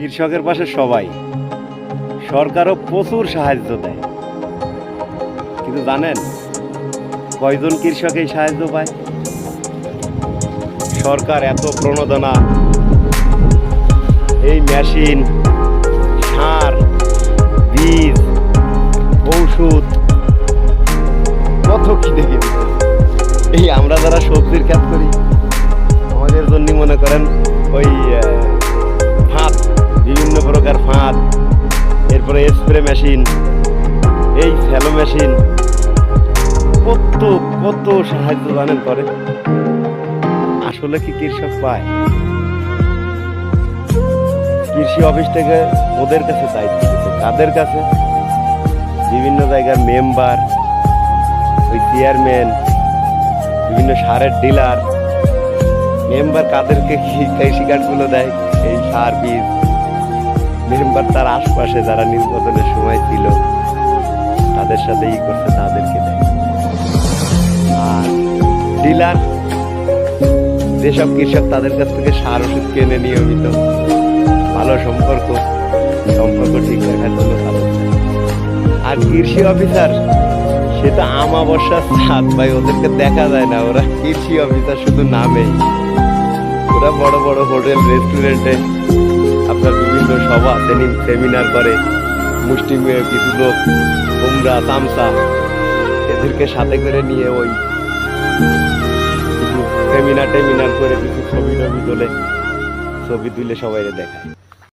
কৃষকের পাশে সবাই, সরকারও প্রচুর সাহায্য দেয়, কিন্তু জানেন কয়জন কৃষক এই সাহায্য পায়? সরকার এত প্রণোদনা, এই মেশিন, সার, বীজ, ঔষধ কত কি দেখে দিচ্ছে। এই আমরা যারা সবজির ক্ষেত করি আমাদের জন্য মনে করেন ওই ফাঁদ, বিভিন্ন প্রকার ফাঁদ, এরপরে স্প্রে মেশিন, এই স্যালো মেশিন, কত কত সাহায্য জানেন করে। আসলে কি কৃষক পায়? কৃষি অফিস থেকে ওদের কাছে দায়িত্ব দিচ্ছে, কাদের কাছে? বিভিন্ন জায়গার মেম্বার, ওই চেয়ারম্যান, বিভিন্ন সারের ডিলার। মেম্বার কাদেরকে কৃষি কার্ডগুলো দেয়? এই সার, বীজ। মেম্বার তার আশপাশে যারা নির্বাচনের সময় ছিল তাদের সাথে করছে, তাদেরকে দেয়। আর ডিলার যেসব কৃষক তাদের কাছ থেকে সার ওষুধ কেনে নিয়মিত, ভালো সম্পর্ক ঠিক রাখার জন্য তাদের। আর কৃষি অফিসার সেটা আমাবস্যার ছাদ ভাই, ওদেরকে দেখা যায় না। ওরা কৃষি অফিসার শুধু নামেই। ওরা বড় বড় হোটেল, রেস্টুরেন্টে আপনার বিভিন্ন সভা সেমিনার করে, মুষ্টিমেয় কিছু লোক, কুমড়া, তামসা, এদেরকে সাথে করে নিয়ে ওই কিছু সেমিনার করে কিছু ছবি তোলে, ছবি তুলে সবাই দেখায়।